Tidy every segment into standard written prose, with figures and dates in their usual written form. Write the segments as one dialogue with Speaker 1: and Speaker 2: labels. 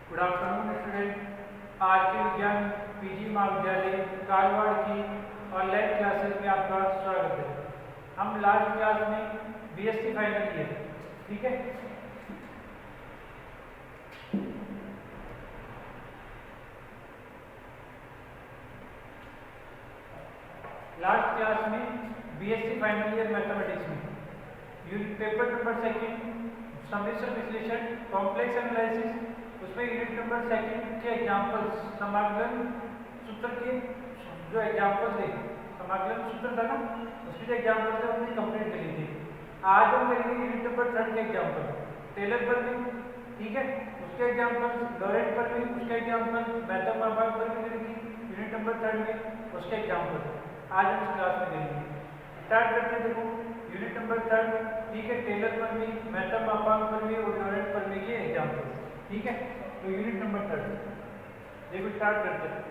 Speaker 1: Good afternoon student. आज के विज्ञान पीजी महाविद्यालय कालवाड़ की ऑनलाइन क्लासेस में आपका स्वागत है। हम लास्ट क्लास में बीएससी फाइनल किए, ठीक है। लास्ट क्लास में बीएससी फाइनल ईयर मैथमेटिक्स में पेपर नंबर सेकंड सम्मिश्र विश्लेषण कॉम्प्लेक्स एनालिसिस, उसमें यूनिट नंबर सेकंड के एग्जांपल्स समाकलन सूत्र के जो एग्जांपल थे, समाकलन सूत्र था ना, उसके जो एग्जांपल थे हमने कंप्लीट कर लिए थे। आज हम करेंगे यूनिट नंबर थर्ड के एग्जांपल, टेलर पर भी, ठीक है, उसके एग्जांपल, लॉरेंट पर भी उसके एग्जांपल, मैथमेटिक्स पर भी करेंगे यूनिट नंबर थर्ड में उसके एग्जांपल आज हम इस क्लास में करेंगे। स्टार्ट करते हैं। देखो यूनिट नंबर थर्ड, ठीक है, टेलर पर भी, मैथमेटिक्स पर भी और लॉरेंट पर भी के एग्जांपल, ठीक है। तो यूनिट नंबर थर्ड देखो, स्टार्ट करते हैं।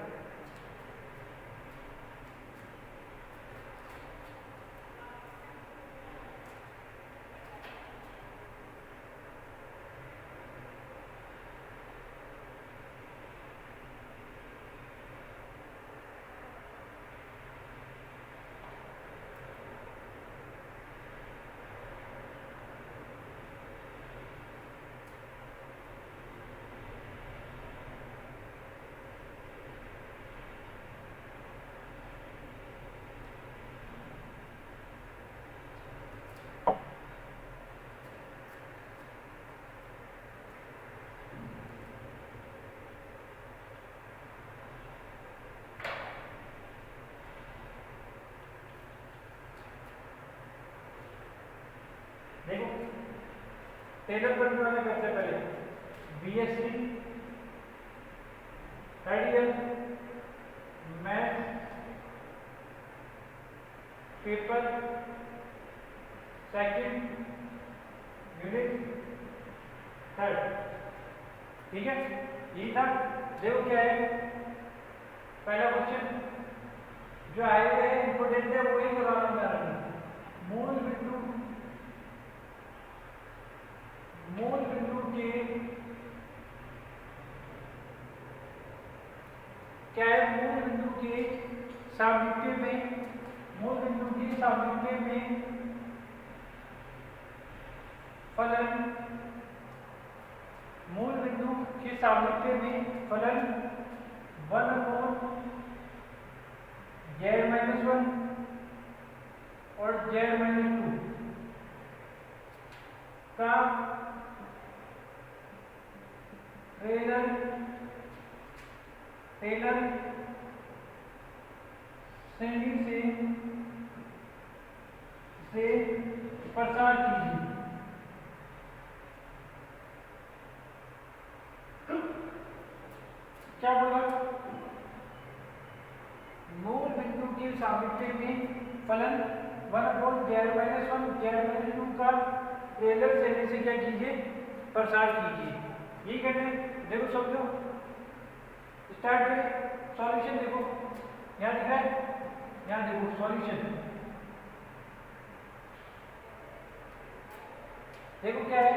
Speaker 1: देखो टेलर पर वाले करते पहले BSc third year math paper second unit third, ठीक है, यही था। देखो क्या है, पहला क्वेश्चन जो आए हुए हैं इंपोर्टेंट है, वही करवाना चाह रहा हूं। मूल बिंदु के क्या है, मूल बिंदु के सामीप्य में, मूल बिंदु के सामीप्य में फलन, मूल बिंदु के सामीप्य में फलन 1/z-1 और z-2 का टेलर श्रेणी से प्रसार कीजिए। क्या बोला, मूल बिंदु के सामीप्य में फलन 1/z-1 z-2 का टेलर श्रेणी से क्या कीजिए, प्रसार कीजिए। यही कहते हैं। देखो समझो, स्टार्ट करें। सॉल्यूशन देखो यहाँ दिख रहा है, यहाँ देखो सॉल्यूशन देखो क्या है,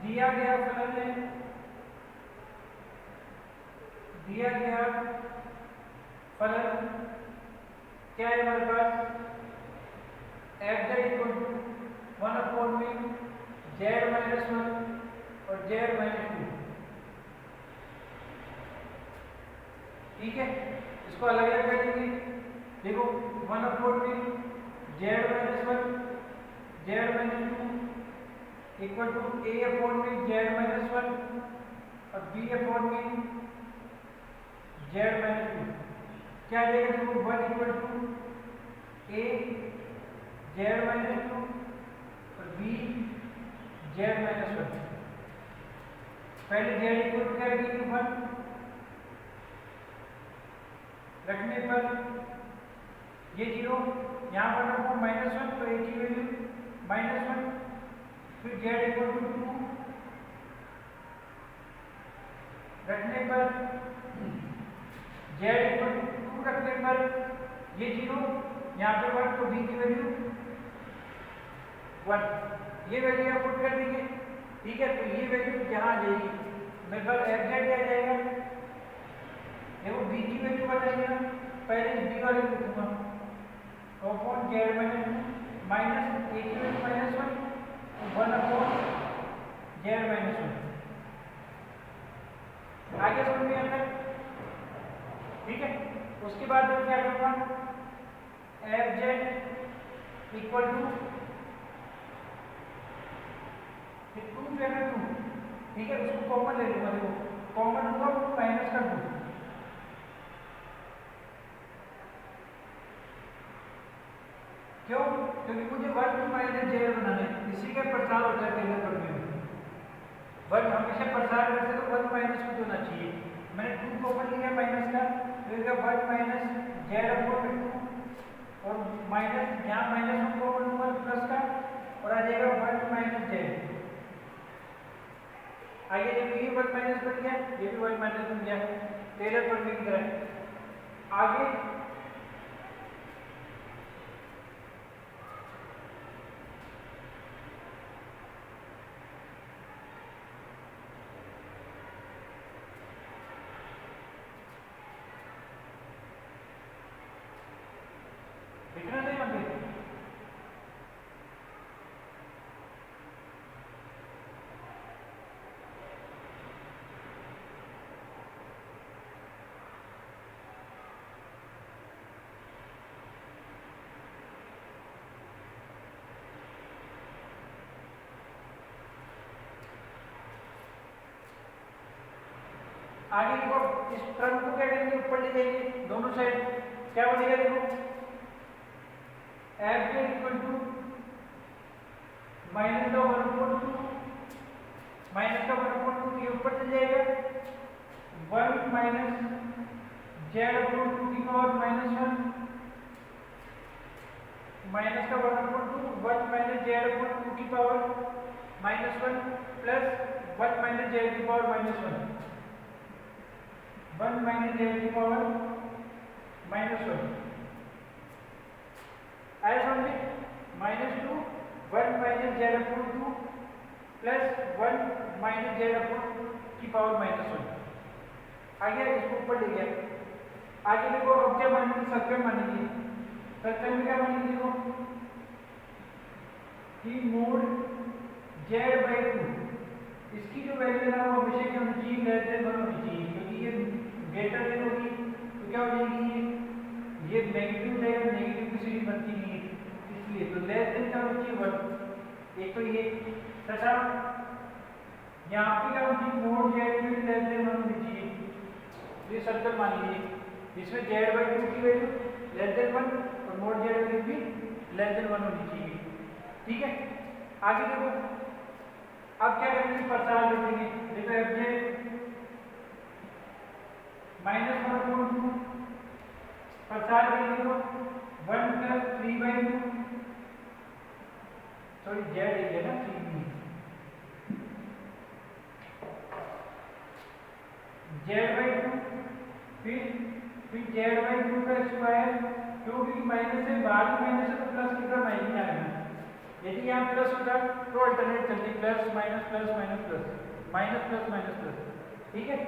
Speaker 1: दिया गया फलन है, दिया गया फलन क्या है हमारे पास, f(z) 1/में z-1 और z-2, ठीक है। इसको अलग अलग कर देंगे। देखो 1/में z-1 z-2 equal to a/में z-1 और b/में z-2। क्या आ जाएगा, देखो 1 इक्वल टू a z-2 और b z-1। पहले z इक्वल टू क्या रखेंगे, 1 रखने पर ये 0, यहाँ पर रखो -1 तो a की वैल्यू -1, फिर z इक्वल टू 2 रखने पर, z इक्वल टू 2 रखने पर ये 0, यहाँ पे 1 तो b की वैल्यू 1, ये वैल्यू आप पुट कर देंगे, ठीक है। तो ये वैल्यू यहाँ आ जाएगी मेरे पास एफ जेड क्या जाएगा, देखो बी की वैल्यू बताइएगा, पहले बी वाले को लिखूंगा अपॉन जेड माइनस ए की वैल्यू -1 अपॉन जेड -1। आगे समझ में आता है, ठीक है। उसके बाद मैं क्या करूंगा, एफ जेड इक्वल टू 2 जो है ना 2, ठीक है, उसको कॉमन ले लूंगा, देखो कॉमन होगा वो माइनस कर दूँ, क्यों, क्योंकि मुझे 1 माइनस जेड बनाना है, इसी का प्रसार होता है टेलर प्रमेय में, 1 हमेशा प्रसार करते तो 1 माइनस कुछ होना चाहिए, मैंने 2 कॉमन लिया माइनस का, तो इसका 1 माइनस जेड अपॉन 2 और माइनस यहाँ -1 कॉमन होगा प्लस का और आ जाएगा 1 माइनस जेड। आगे जब ये 1 माइनस बन गया, ये भी 1 माइनस बन गया, टेलर प्रमेय की तरह। आगे लिखना नहीं मंदिर, आगे देखो इस टर्म को क्या करेंगे, ऊपर ले जाएंगे दोनों साइड, क्या बनेगा देखो, F Z equal to minus का 1/2 माइनस का 1/2 ये ऊपर चल जाएगा, 1 माइनस जेड अपॉन 2 की पावर -1 माइनस का 1/2 1 माइनस जेड अपॉन 2 की पावर -1 प्लस 1 माइनस जेड की पावर -1 1 माइनस जेड की पावर -1 आया समझ में, -2 1 minus Z upon 2 plus 1 minus Z upon की पावर -1 आ गया, इसको ऊपर ले गया। आगे देखो अब क्या मानेंगे, सर्कल मानेंगे, सर्कल में क्या मानेंगे देखो कि मोड z/2 इसकी जो वैल्यू है ना वो हमेशा क्या होनी चाहिए, लेस देन 1 होनी चाहिए, क्योंकि ये ग्रेटर देन होगी तो क्या हो जाएगी, ये नेगेटिव हो जाएगा, नेगेटिव की सीरीज बनती नहीं है, इसलिए तो लेस देन क्या होनी चाहिए 1, एक तो ये तथा यहाँ पे क्या होनी चाहिए, मोड z लेस देन 1 होनी चाहिए, तो ये सर्कल मान लीजिए इसमें z/2 की वैल्यू लेस देन 1 और मोड z वैल्यू भी लेस देन 1 होनी चाहिए, ठीक है। आगे देखो अब क्या करेंगे, प्रसार देखेंगे, देखो एफ जेड -1/2 प्रसार करेंगे तो 1 + 3/2 सॉरी जेड है ना 3 z/2 फिर z/2 का स्क्वायर, क्योंकि माइनस से बाहर माइनस है तो प्लस की तरफ माइनस आएगा, यदि यहाँ प्लस होता तो अल्टरनेट करती plus minus plus minus plus minus plus minus plus, ठीक है।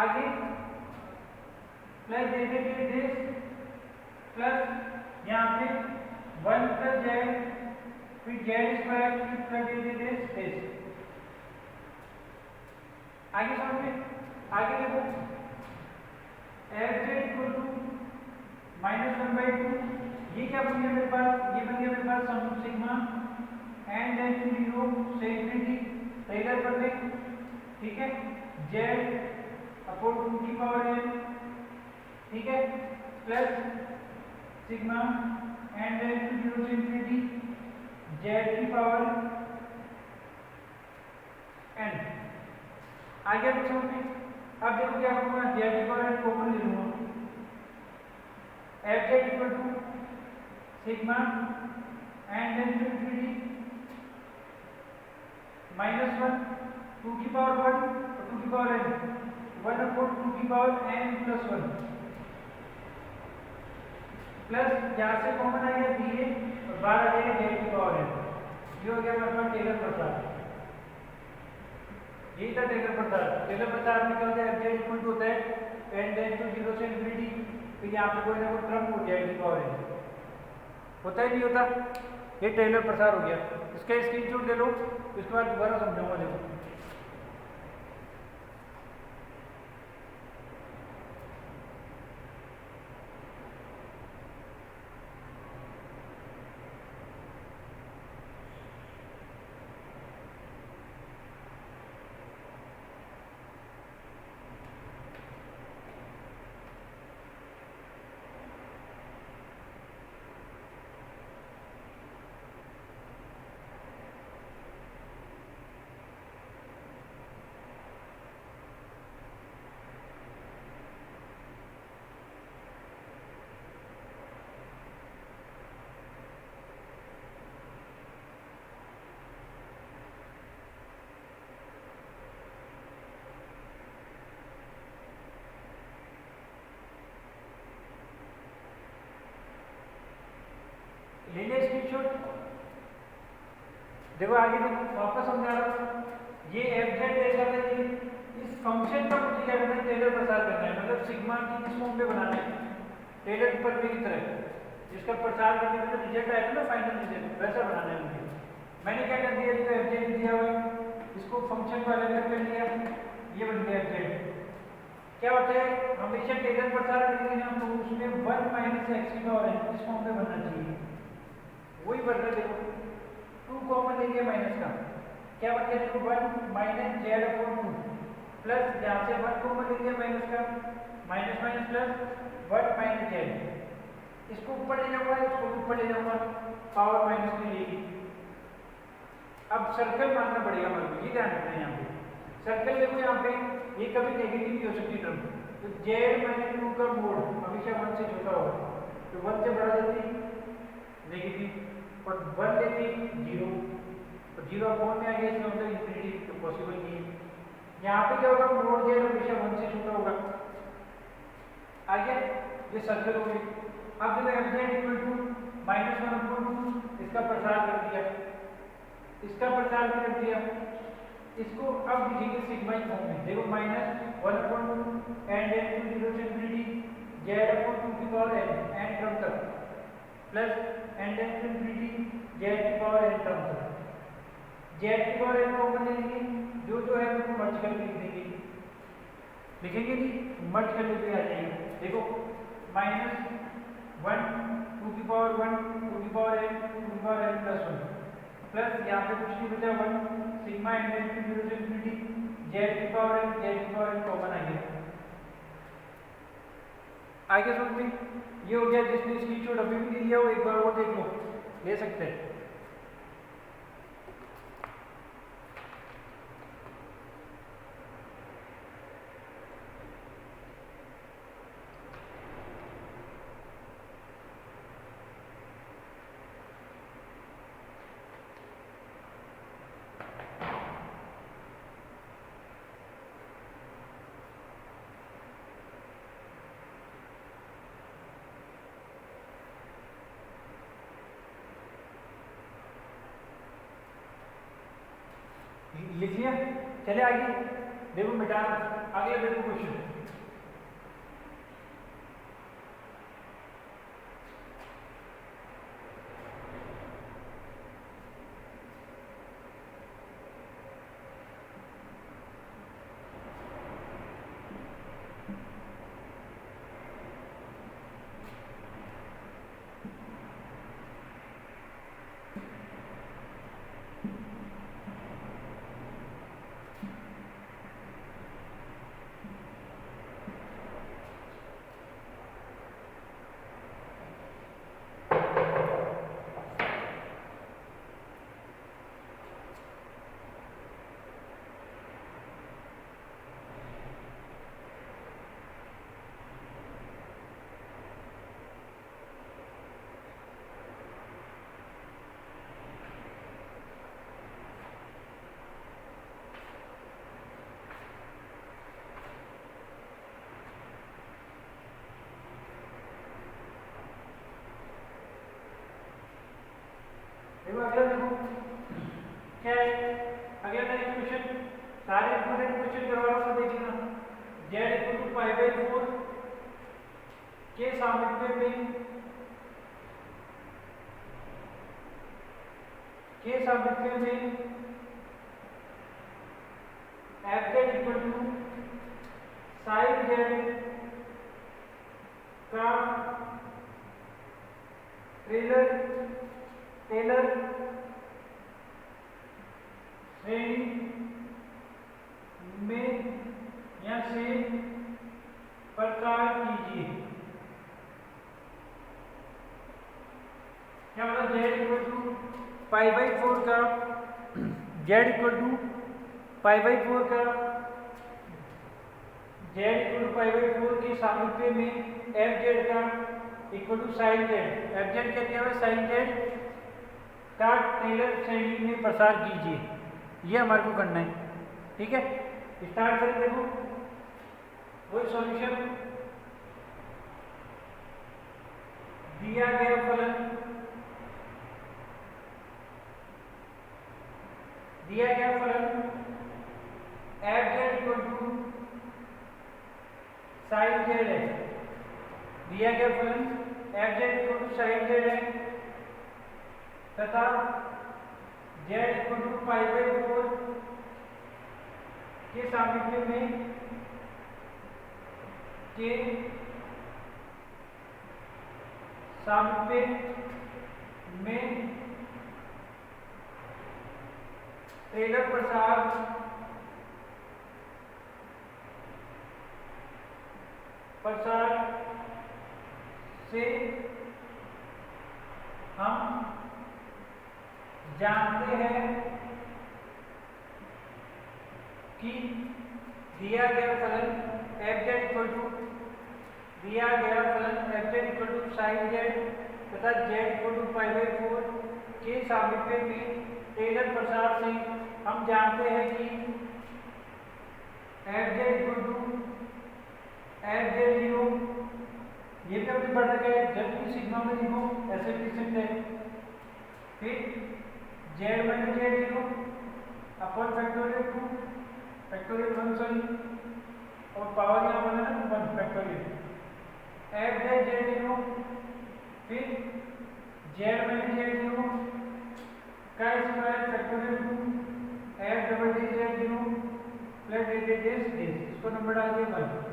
Speaker 1: आगे प्लस दे देंगे दिस प्लस यहाँ पे 1 + z फिर z² प्लस दे देंगे दिस, आगे समझ में, आगे देखो एफ जेड इक्वल टू -1/2 ये क्या बन गया मेरे पास, ये बन गया मेरे पास सम सिग्मा एन टेंड्स टू 0 से इंफिनिटी टेलर प्रमेय, ठीक है, z अपॉन 2 की पावर n, ठीक है, plus sigma N tends to 0 से इंफिनिटी z की पावर n। आगे अब समझ में, अब देखो क्या होगा, z की पावर n कॉमन ले लूंगा, F Z equal to sigma N tends to infinity -1 2 की पावर 1 और 2 की पावर n 1/2 की पावर n + 1 प्लस यहाँ से कॉमन आ गया बी और बाहर आ जाएगा z की पावर n, ये हो गया मतलब टेलर प्रसार, यही था टेलर प्रसार। टेलर प्रसार में क्या होता है, एफ इक्वल टू होता है एन टेंस टू 0 से इन्फिनिटी, फिर यहाँ पे कोई ना कोई क्रम हो जाएगी पावर एन, होता ही नहीं होता। ये टेलर प्रसार हो गया। इसका स्क्रीनशॉट ले लो, उसके बाद दोबारा समझाऊंगा। देखो ले लिया स्क्रीनशॉट। देखो आगे देखो, वापस समझा रहा हूँ। ये एफ जेड ऐसा है कि इस फंक्शन का मुझे क्या करना है, टेलर प्रसार करना है, मतलब सिग्मा की इस फॉर्म पे बनाना है, टेलर पर भी की तरह, जिसका प्रसार करने में जो रिजल्ट आएगा ना, फाइनल रिजल्ट, वैसा बनाना है मुझे। मैंने क्या कर दिया, जो एफ जेड दिया हुआ है इसको फंक्शन को अलग कर लिया, ये बन गया एफ जेड। क्या होता है, हमेशा टेलर प्रसार करेंगे ना तो उसमें 1 माइनस एक्स की पावर है इस फॉर्म पे बनना चाहिए, वही बढ़ रहा है। देखो 2 कॉमन ले लिया माइनस का, क्या बन गया, देखो 1 माइनस जेड अपॉन 2 प्लस यहाँ से 1 कॉमन ले लिया माइनस का, minus minus plus 1 minus Z, इसको ऊपर ले जाऊंगा, इसको ऊपर ले जाऊंगा, पावर माइनस में लेगी। अब सर्कल मानना पड़ेगा हमारे को, ये ध्यान रखना है यहाँ पे। सर्कल देखो यहाँ पे ये कभी नेगेटिव नहीं हो सकती टर्म, तो जेड माइनस 2 का मोड हमेशा 1 से छोटा होगा, तो 1 से बड़ा जाती नेगेटिव, और 1 लेती 0, तो 0 अपॉन में आ गया, इसका मतलब इन्फिनिटी, तो पॉसिबल नहीं है। यहाँ पे क्या होगा, मोड जेड हमेशा 1 से छोटा होगा। आ गया, ये सर्कल हो गई। अब देखो F Z equal to -1 upon 2, इसका प्रसार कर दिया, इसका प्रसार कर दिया, इसको अब लिखेंगे सिग्मा की फॉर्म में। देखो -1 अपॉन 2 एंड एन टू 0 से इन्फिनिटी जेड अपॉन 2 की पावर एन एन टर्म तक, plus and N to infinity Z की पावर एन टर्म तक। जेड की पावर एन कॉमन ले लेंगे, जो है उसको मर्ज करके लिख देंगे, लिखेंगे नहीं, मर्ज करके भी आ जाएगा। देखो -1 2 की पावर 1 2 की पावर एन 2 की पावर एन प्लस 1 प्लस यहाँ पे कुछ नहीं बचा 1 सिग्मा एन एन टू 0 से इन्फिनिटी जेड की पावर एन कॉमन आ गया। आगे समझ में ये हो गया। जिसने स्क्रीनशॉट अभी भी नहीं लिया वो एक बार और देख लो, ले सकते हैं। लिख लिया, चले आगे देखो, मिटाना आगे देखो क्वेश्चन। सामिप्य में F Z equal to sine Z का टेलर श्रेणी में या से प्रकार कीजिए। क्या मतलब Z equal to pi by 4 का Z equal to pi by 4 का Z equal to pi by 4 के सामिप्य में एफ जेड का equal to sine Z, F Z क्या दिया हुआ है साइन जेड का टेलर श्रेणी में प्रसार कीजिए। ये हमारे को करना है, ठीक है। स्टार्ट करें, देखो वही सॉल्यूशन दिया गया फलन F Z equal to sine Z है, दिया गया फलन F Z equal to sine Z है तथा Z equal to pi by 4 के सामिप्य में टेलर प्रसार से हम जानते हैं कि दिया गया फलन F Z equal to sine Z तथा Z equal to pi by 4 के सामिप्य में टेलर प्रसार से हम जानते हैं कि F Z equal to F Z 0, ये भी अपनी बढ़ रखा है, जब भी सिग्मा में लिखो ऐसे लिख सकते हैं। फिर Z minus Z 0 upon factorial 2 factorial 1 sorry और पावर यहाँ बना ना 1 फैक्टोरियल एफ जेड 0 फिर जेड माइनस जेड 0 का square factorial 2 F double D Z 0 plus D D इसको नंबर डाल दिया 1।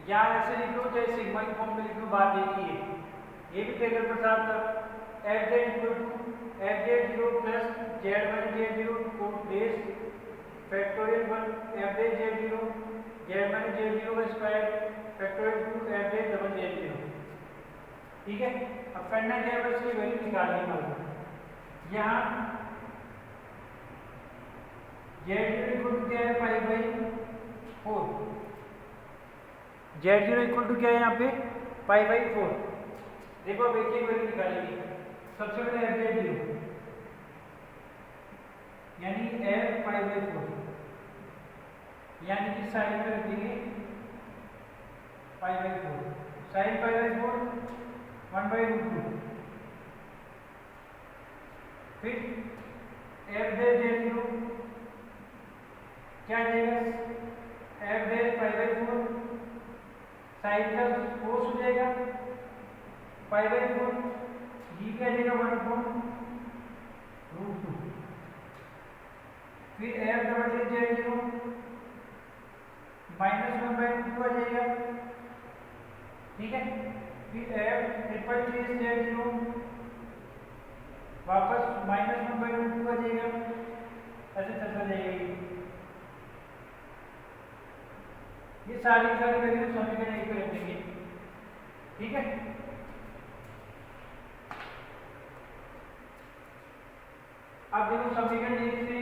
Speaker 1: या ऐसे लिख लो चाहे सिग्मा की फॉर्म में लिख लो, बात एक ही है। ये भी टेलर प्रसार था F Z equal to F Z 0 plus Z minus Z 0 को base factorial 1 F Z 0 Z minus Z 0 का square factorial 2 F Z double Z 0, ठीक है। अब करना क्या है, बस इसकी वैल्यू निकालनी है। यहाँ जेड 0 इक्वल टू क्या है pi by 4, Z 0 equal to क्या है यहाँ पे पाई बाई 4। देखो अब एक वैल्यू निकालेंगे। सबसे पहले एफ जेड 0 यानी एफ पाई बाई 4 यानी कि साइन में रखेंगे pi by 4, sine pi by 4 1 by root 2। फिर एफ जेड 0 क्या देगा F Z pi by 4 sine का कोस हो जाएगा पाई बाई 4 जी क्या देगा 1 अपॉन रूट 2। फिर F double Z 0 minus 1 by root 2 आ जाएगा, ठीक है। फिर एफ ट्रिपल जेड 0 वापस माइनस 1 बाई रूट 2 आ जाएगा, ऐसे चलता जाएगा। ये सारी वैल्यू समीकरण एक पे रखेंगे, ठीक है। अब देखो समीकरण एक से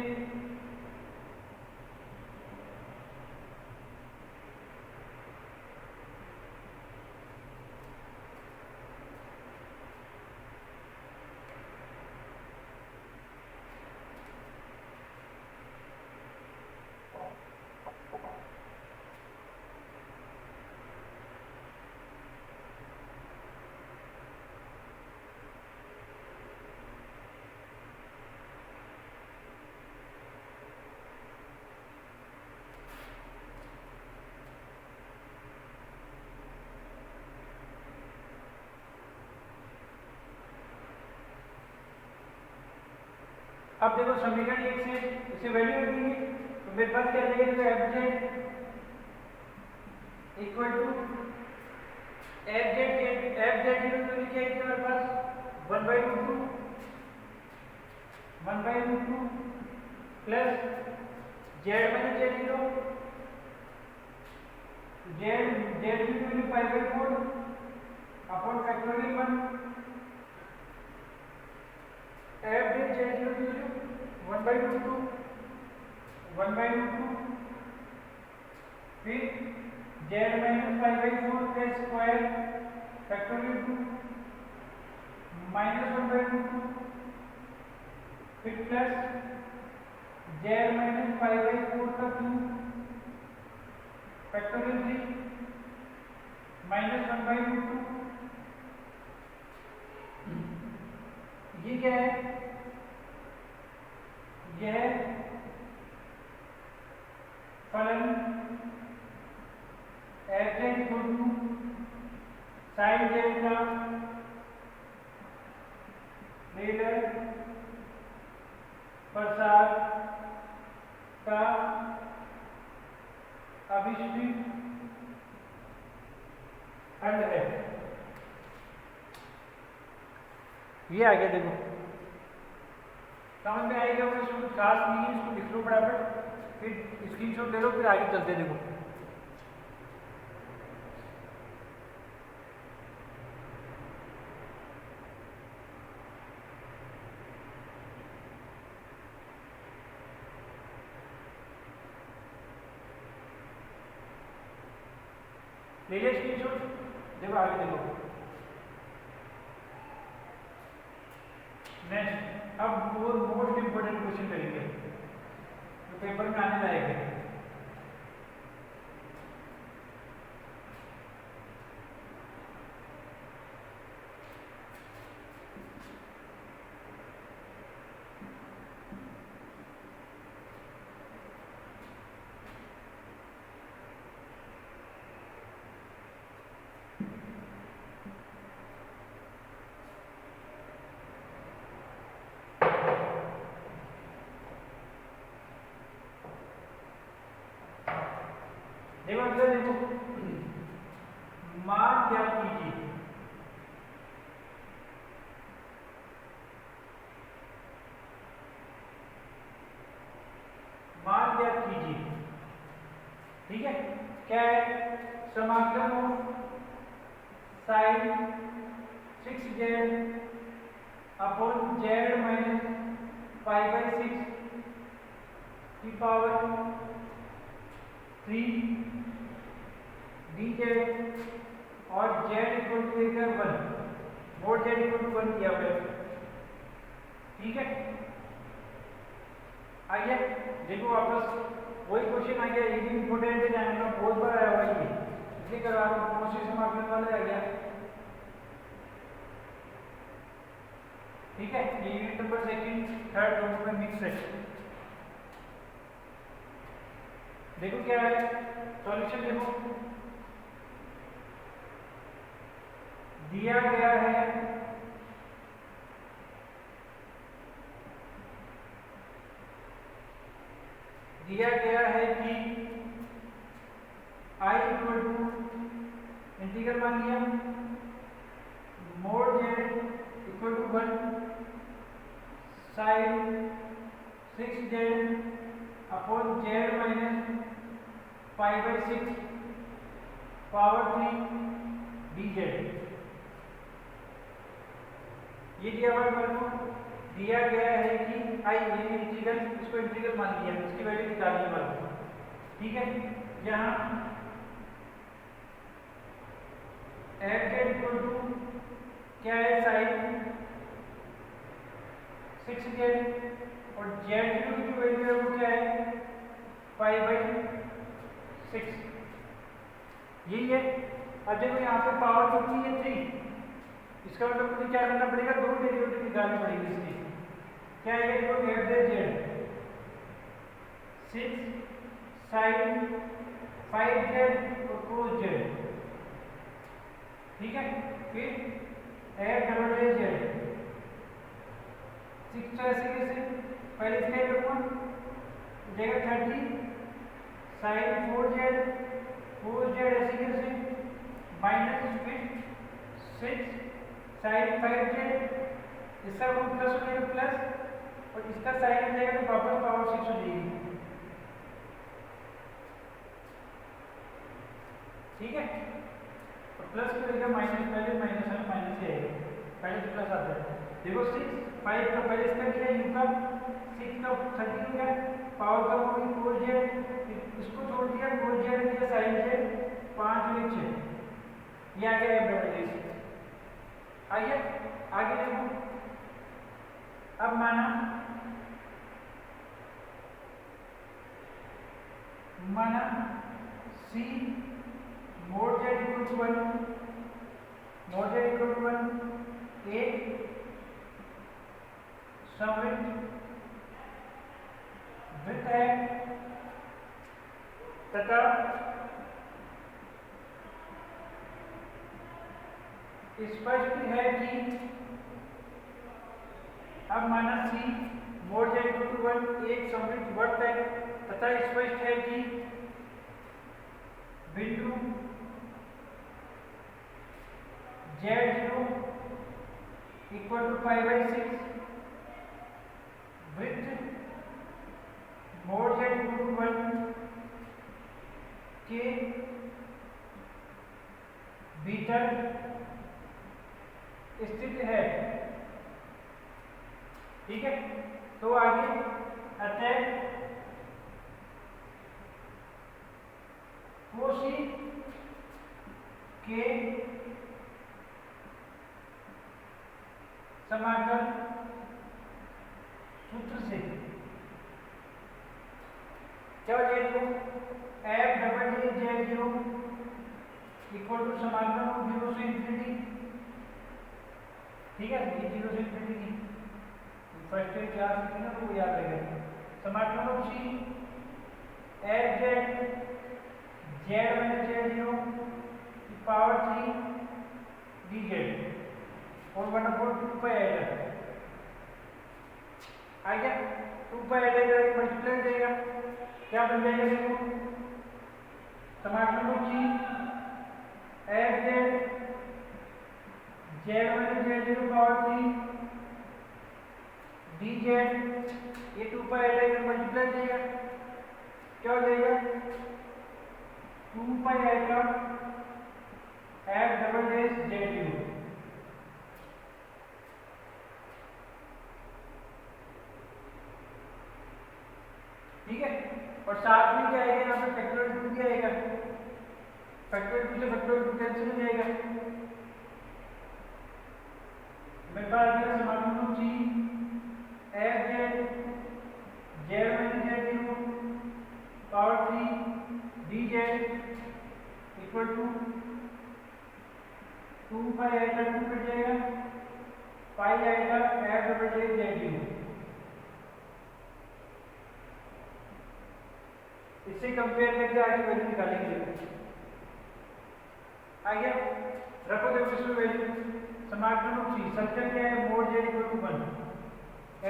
Speaker 1: अब देखो समीकरण एक से इसे वैल्यू रखेंगे तो मेरे पास क्या रहेगा, F Z equal to F Z की वैल्यू क्या है मेरे पास 1/√2 plus Z minus Z zero, Z की value 5/4 upon factorial 1, F Z zero की वैल्यू 1/√2 फिर जेड माइनस 5/4 का स्क्वायर फैक्टोरियल 2 माइनस 1/√2 फिर प्लस जेड माइनस 5/4 का 2 फैक्टोरियल 3 माइनस 1/√2। ये क्या है, यह है फलन F Z equal to sine Z का लेजर प्रसार का अभिष्टित खंड है। ये आ गया, देखो समझ में आएगा, मैं इसको खास नहीं है, इसको लिख लो फटाफट, फिर स्क्रीनशॉट ले लो, फिर आगे चलते। देखो ले लिया स्क्रीनशॉट, देखो आगे देखो। नेक्स्ट अब वो मोस्ट इंपोर्टेंट क्वेश्चन करेंगे तो पेपर में आने लायक है। देखो अंदर देखो, मान ज्ञात कीजिए, मान ज्ञात कीजिए, ठीक है। क्या है, समाकलन sign 6z upon Z minus 5/6 की पावर 3 dz और z equal to 1 mod z equal to 1 किया हुआ है, ठीक है। आइए देखो वापस वही क्वेश्चन आ गया, ये भी इंपोर्टेंट है, जानना बहुत बार आया हुआ है, इसलिए करा रहा हूँ, कोशिश से मार्केट वाले आ गया, ठीक है। ये यूनिट नंबर सेकंड थर्ड दोनों में मिक्स है। देखो क्या है सॉल्यूशन, देखो दिया गया है कि I इक्वल टू इंटीग्रल मान लिया mod z equal to 1 sine 6z upon z minus 5/6 power 3 dz। ये दिया हुआ है, दिया गया है कि आई ये इंटीग्रल, इसको इंटीग्रल मान लिया, इसकी वैल्यू निकालनी वाला, ठीक है। यहाँ एफ जेड इक्वल टू क्या है, साइन 6z और जेड की वैल्यू है वो क्या है 5/6, यही है। अब देखो यहाँ पे पावर कितनी है 3, इसका मतलब मुझे क्या करना पड़ेगा, दो डेरिवेटिव निकालनी पड़ेगी इसकी। क्या है, तो एफ जेड 6 साइन 5z और cos z, ठीक है। फिर एफ डबल जेड 6 तो ऐसे कैसे पहले इसका ही रखो जगह 30 साइन 4z ऐसे कैसे माइनस फिर 6 साइन 5z इसका रूट प्लस हो जाएगा प्लस और इसका साइन हो जाएगा तो वापस पावर 6 हो जाएगी। ठीक है, और प्लस की जगह माइनस, पहले माइनस है माइनस ही आएगा, पहले तो प्लस आता है। देखो 6 5 का पहले इसका किया u का 6 का 13 का पावर का होगी 4z, इसको छोड़ दिया 4z दिया साइन z 5 और 6 ये आ गया f डबल आइए आगे देखो। अब माना c mod z equal to 1 mod z equal to 1 a sum with है तथा स्पष्ट है कि अब माना c mod z equal to 1 एक सममित वृत्त है तथा स्पष्ट है कि बिंदु z0 equal to pi by 6 with mod z equal to 1 के भीतर स्थित है। ठीक है, तो आगे अतः कोशी के समाकल सूत्र से क्या हो जाएगा f double j z0 equal to समाकलन 0 से इंफिनिटी। ठीक है, ये 0 से इंफिनिटी की फर्स्ट क्लास में ना वो याद रहेगा। समाकलन c f z z minus z0 की पावर 3 dz और 1/2 पाई आएगा। आ गया 2 पाई आएगा मल्टीप्लाई हो जाएगा, क्या बन जाएगा देखो समाकलन c f z minus z0 power 3 dz ये 2 पाई आएगा मल्टीप्लाई हो जाएगा, क्या हो जाएगा 2 पाई आएगा f डबल डैश z0। ठीक है, और साथ में क्या आएगा यहाँ पे फैक्टोरियल 2 भी आएगा, फैक्टोरियल 2 से फैक्टोरियल 2 कैंसिल हो जाएगा। मेरे पास आ गया समाकलन c f z minus z0 power 3 dz equal to 2 pi आएगा 2 कट जाएगा पाई आएगा f डबल डैश z0। इससे कंपेयर करके आगे वैल्यू निकालेंगे। आगे रखो देखो इसमें वैल्यू समाकलन c संख्या क्या है mod z equal to 1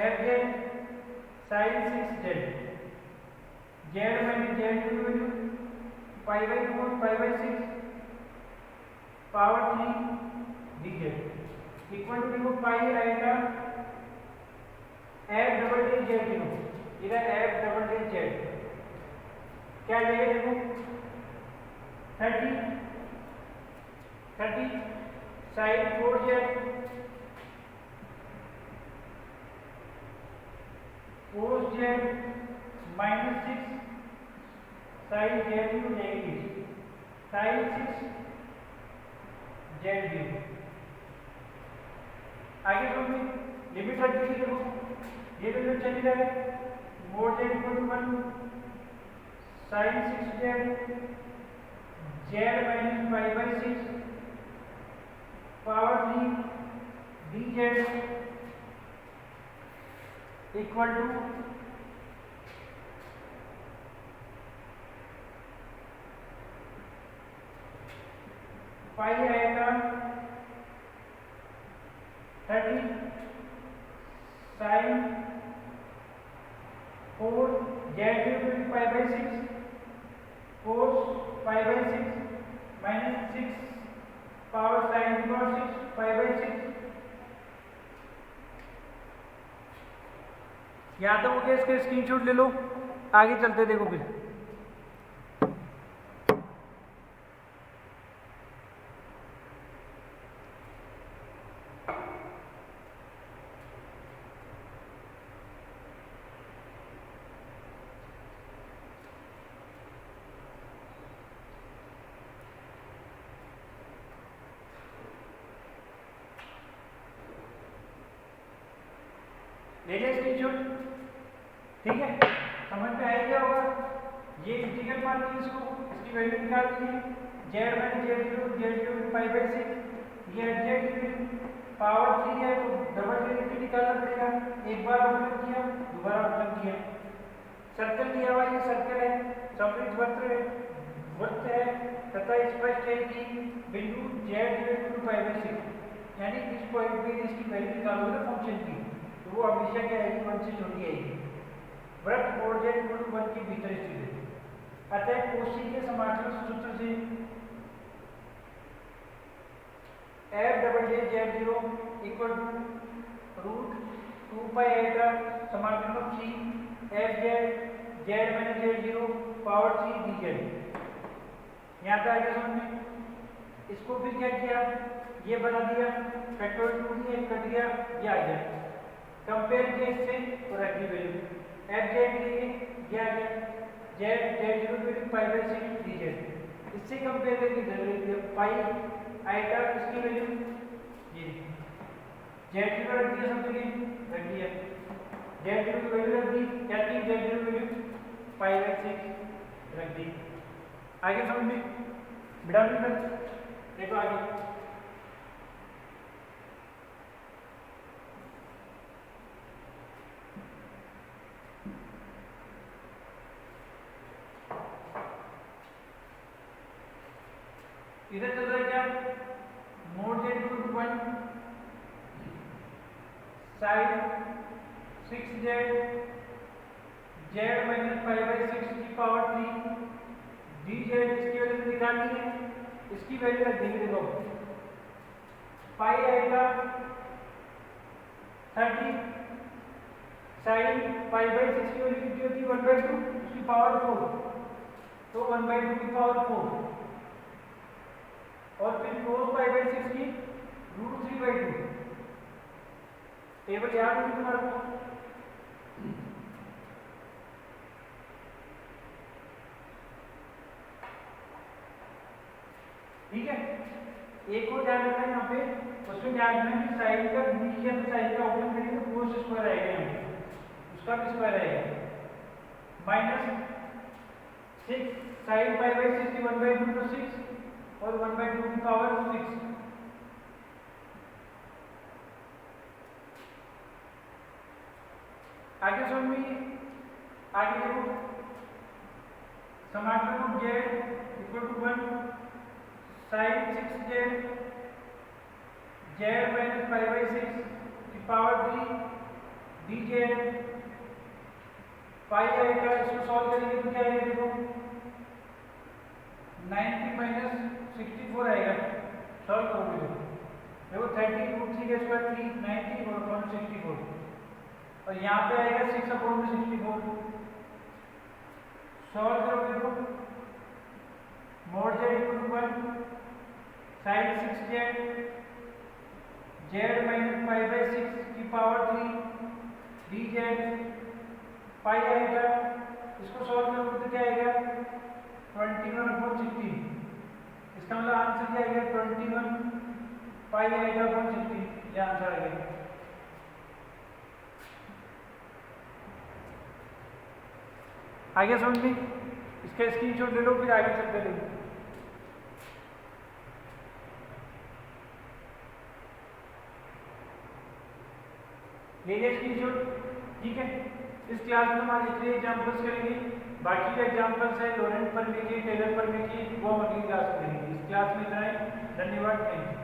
Speaker 1: f z sin 6z z minus z value pi by 4 pi by 6 power 3 dz equal to देखो पाई आएगा f डबल डैश z0 इधर f डबल डैश z क्या लेंगे देखो 30 sine 4z cos z minus 6 sine z हो जाएगी sign 6 z0। आगे तो लिमिट रख दीजिए देखो ये वैल्यू चली जाए mod z equal to 1 sin 6z z minus pi by 6 power 3 dz equal to pi आएगा 30 sin Z0 will be pi by 6 cos pi by 6 minus 6 power sin cos 6 pi by 6। या तो हो गया, इसका screenshot ले लो, आगे चलते देखो फिर। ले लिया स्क्रीनशॉट, ठीक है, समझ में आ गया होगा। ये इंटीग्रल मान लीजिए, इसको इसकी वैल्यू निकाल लीजिए, जेड माइनस जेड0 पाई बाई 6, ये एग्जैक्ट पावर 3 है तो डबल डेरिवेटिव निकालना पड़ेगा। एक बार अवकलन किया, दोबारा अवकलन किया, सर्कल दिया हुआ, ये सर्कल है, समृद्ध वृत्त है तथा स्पष्ट है कि बिंदु z पाई बाई 6 यानी इस पॉइंट पे इसकी वैल्यू निकालोगे ना फंक्शन की, तो वो हमेशा क्या आएगी, 1 से छोटी आएगी। वृत्त और z 1 के भीतर स्थित है। अतः कोशी के समाकलन सूत्र से f डबल डे z0 इक्वल टू √2 पाई आएगा समाकलन of c f z minus z0 power 3 dz। यहाँ पे आगे समझ में, इसको फिर क्या किया, ये बना दिया, फैक्टोरियल 2 दिया, कट गया, ये आ गया, कंपेयर किया इससे और रख दी वैल्यू एफ जेड के लिए, ये आ गया z0 value pi by 6 dz। इससे कंपेयर करके पाई आएगा इसकी वैल्यू, ये z0 रख दिया, सब जगह रख दिया, z0 की वैल्यू रख दी, क्या थी, z0 वैल्यू पाई बाई 6 रख दी। आगे समझ में बिड़ा भी देखो आगे, इधर चल रहा है क्या, mod z1 sine 6z z minus pi by 6 की पावर 3 dz, इसकी वैल्यू तो निकालनी है, इसकी वैल्यू रख देंगे, देखो पाई आएगा 30 साइन पाई बाई 6 की वैल्यू कितनी होती है, 1/2 उसकी पावर 4, तो 1/2 की पावर 4 और फिर cos पाई बाई 6 की √3/2। टेबल याद होगी तुम्हारे को, ठीक है। एक और ध्यान रखना यहाँ पे, उसमें ध्यान रखना कि साइन का बीच या साइन का अवकलन करेंगे तो cos स्क्वायर आएगा, यहाँ पे उसका भी स्क्वायर आएगा, माइनस 6 साइन पाई बाई 6 की 1/2 तो 6 और 1/2 की पावर 6। आगे समझ में, आगे देखो, समाकलन of z equal to 1 sine 6z z minus pi by 6 की पावर 3 dz, पाई आएगा, इसको सॉल्व करेंगे तो क्या आएगा, देखो 90 माइनस 64 आएगा, सॉल्व करोगे देखो 30√3 का स्क्वायर 3 90 और अपॉन 64, और यहाँ पे आएगा 6 अपॉन 64, सॉल्व करोगे तो mod z equal to 1 sine 6z z minus pi by 6 की पावर 3 dz, पाई आएगा, इसको सॉल्व करोगे तो क्या आएगा 21/16, इसका मतलब आंसर क्या आएगा 21 पाई आएगा अपॉन 16, ये आंसर आएगा। आगे समझ में, इसका स्क्रीनशॉट ले लो, फिर आगे चलते रहेंगे। ले लिया स्क्रीनशॉट, ठीक है। इस क्लास में हम आज इतने एग्जाम्पल्स करेंगे, बाकी जो एग्जाम्पल्स है लोरेंट पर के, टेलर पर के, वो हम अगली क्लास में करेंगे। इस क्लास में इतना है, धन्यवाद, थैंक यू।